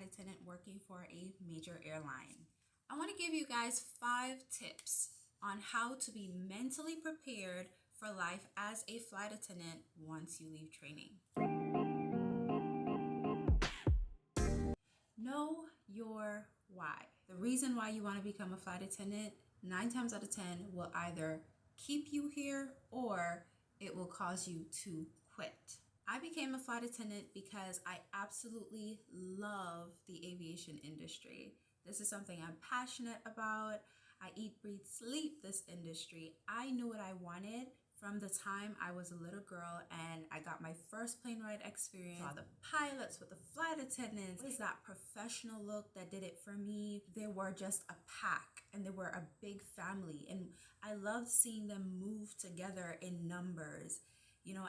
flight attendant working for a major airline. I want to give you guys 5 tips on how to be mentally prepared for life as a flight attendant once you leave training. Know your why. The reason why you want to become a flight attendant, 9 times out of 10, will either keep you here or it will cause you to quit. I became a flight attendant because I absolutely love the aviation industry. This is something I'm passionate about. I eat, breathe, sleep this industry. I knew what I wanted from the time I was a little girl and I got my first plane ride experience. Saw the pilots with the flight attendants. What is that professional look that did it for me? They were just a pack and they were a big family, and I loved seeing them move together in numbers.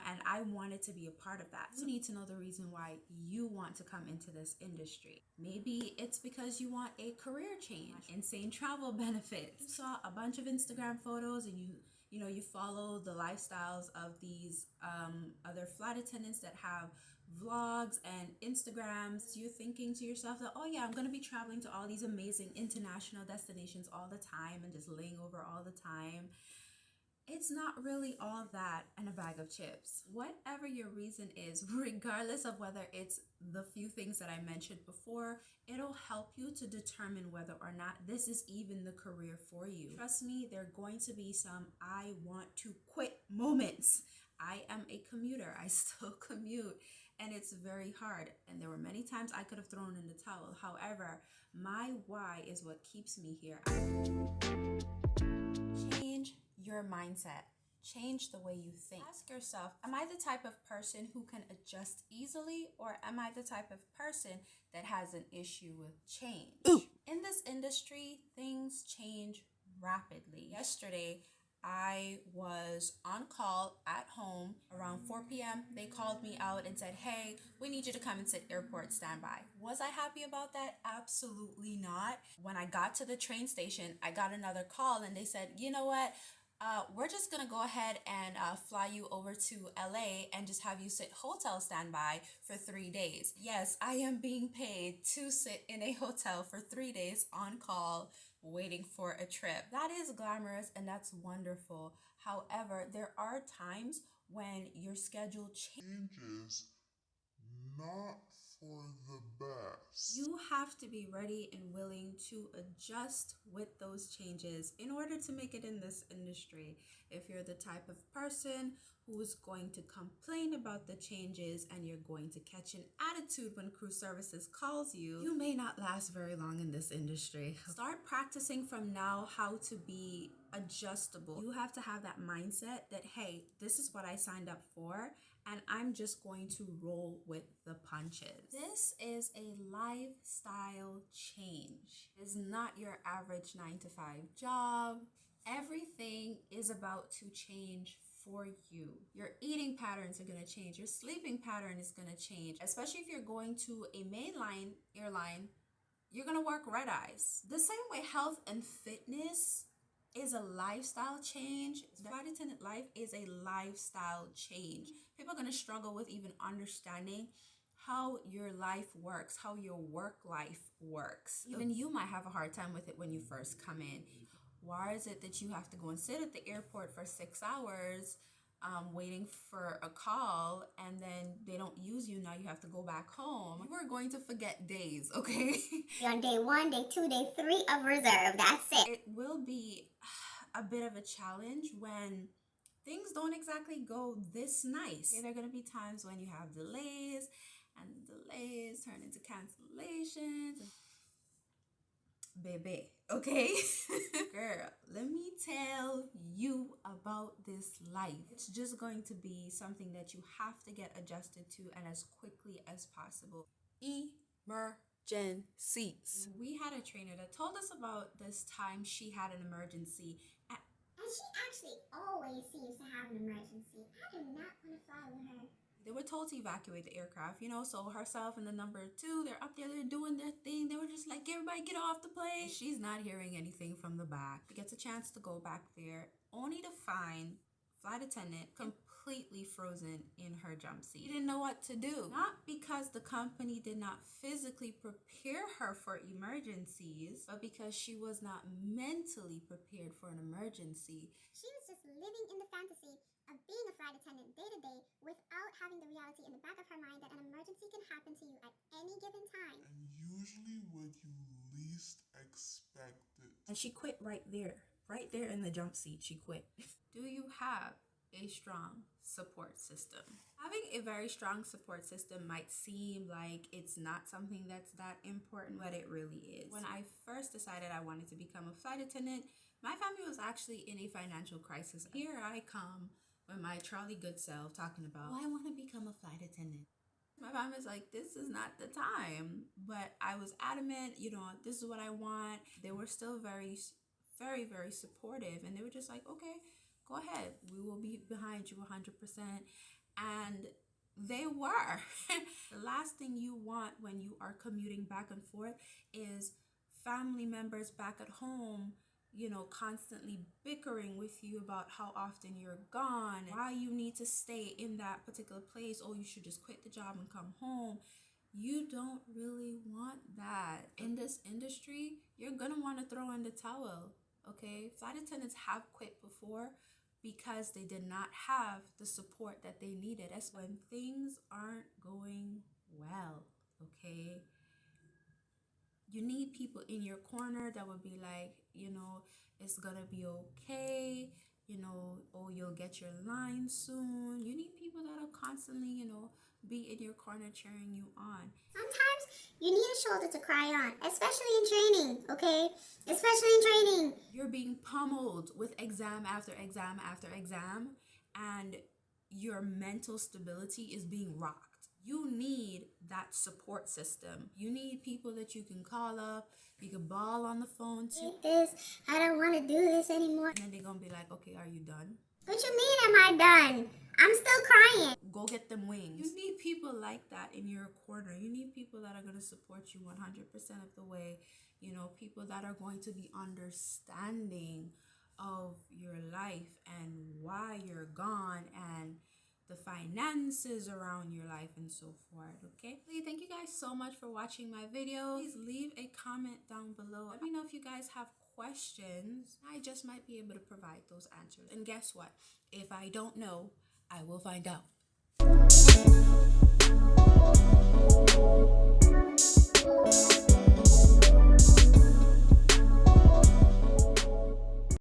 And I wanted to be a part of that. You need to know the reason why you want to come into this industry. Maybe it's because you want a career change, insane travel benefits. You saw a bunch of Instagram photos and you follow the lifestyles of these other flight attendants that have vlogs and Instagrams. You're thinking to yourself that, oh yeah, I'm going to be traveling to all these amazing international destinations all the time and just laying over all the time. It's not really all that and a bag of chips. Whatever your reason is, regardless of whether it's the few things that I mentioned before, it'll help you to determine whether or not this is even the career for you. Trust me, there are going to be some I want to quit moments. I am a commuter. I still commute, and it's very hard. And there were many times I could have thrown in the towel. However, my why is what keeps me here. Change your mindset. Change the way you think. Ask yourself, am I the type of person who can adjust easily, or am I the type of person that has an issue with change? Ooh. In this industry, things change rapidly. Yesterday, I was on call at home around 4 p.m. They called me out and said, hey, we need you to come and sit airport standby. Was I happy about that? Absolutely not. When I got to the train station, I got another call and they said, you know what? We're just going to go ahead and fly you over to LA and just have you sit hotel standby for 3 days. Yes, I am being paid to sit in a hotel for 3 days on call, waiting for a trip. That is glamorous and that's wonderful. However, there are times when your schedule changes, not for the best. You have to be ready and willing to adjust with those changes in order to make it in this industry. If you're the type of person who's going to complain about the changes and you're going to catch an attitude when crew services calls you, you may not last very long in this industry. Start practicing from now how to be adjustable. You have to have that mindset that, hey, this is what I signed up for, and I'm just going to roll with the punches. This is a lifestyle change. It's not your average 9-to-5 job. Everything is about to change for you. Your eating patterns are going to change. Your sleeping pattern is going to change. Especially if you're going to a mainline airline, you're going to work red eyes. The same way health and fitness is a lifestyle change. Flight attendant life is a lifestyle change. People are going to struggle with even understanding how your life works, how your work life works. Even you might have a hard time with it when you first come in. Why is it that you have to go and sit at the airport for 6 hours waiting for a call, and then they don't use you? Now you have to go back home. You are going to forget days, okay? You're on day 1, day 2, day 3 of reserve. That's it. It will be a bit of a challenge when things don't exactly go this nice. There are going to be times when you have delays, and the delays turn into cancellations. Baby, okay? Girl, let me tell you about this life. It's just going to be something that you have to get adjusted to, and as quickly as possible. Emergencies. We had a trainer that told us about this time she had an emergency. And she actually always seems to have an emergency. I do not want to fly with her. They were told to evacuate the aircraft, so herself and the number 2, they're up there, they're doing their thing. They were just like, everybody get off the plane. She's not hearing anything from the back. She gets a chance to go back there, only to find flight attendant completely frozen in her jump seat. She didn't know what to do. Not because the company did not physically prepare her for emergencies, but because she was not mentally prepared for an emergency. She was just living in the fantasy of being a flight attendant day to day without having the reality in the back of her mind that an emergency can happen to you at any given time. And usually when you least expect it. And she quit right there in the jump seat. She quit. Do you have a strong support system? Having a very strong support system might seem like it's not something that's that important, but it really is. When I first decided I wanted to become a flight attendant, my family was actually in a financial crisis. Here I come with my Charlie good self talking about, oh, I want to become a flight attendant. My family's like, this is not the time. But I was adamant, this is what I want. They were still very, very, very supportive. And they were just like, okay, go ahead. We will be behind you 100%. And they were. The last thing you want when you are commuting back and forth is family members back at home, constantly bickering with you about how often you're gone, why you need to stay in that particular place. Oh, you should just quit the job and come home. You don't really want that. In this industry, you're gonna want to throw in the towel, okay? Flight attendants have quit before because they did not have the support that they needed. That's when things aren't going well, okay? You need people in your corner that would be like, it's gonna be okay, oh, you'll get your line soon. You need people that'll constantly, be in your corner cheering you on. Sometimes you need a shoulder to cry on, especially in training, okay? Especially in training. You're being pummeled with exam after exam after exam, and your mental stability is being rocked. You need that support system. You need people that you can call up, you can bawl on the phone to. I don't want to do this anymore. And then they're gonna be like, okay, are you done? What you mean, am I done? I'm still crying. Go get them wings. You need people like that in your corner. You need people that are gonna support you 100% of the way. People that are going to be understanding of your life and why you're gone and the finances around your life and so forth, okay? Thank you guys so much for watching my video. Please leave a comment down below. Let me know if you guys have questions. I just might be able to provide those answers. And guess what? If I don't know, I will find out.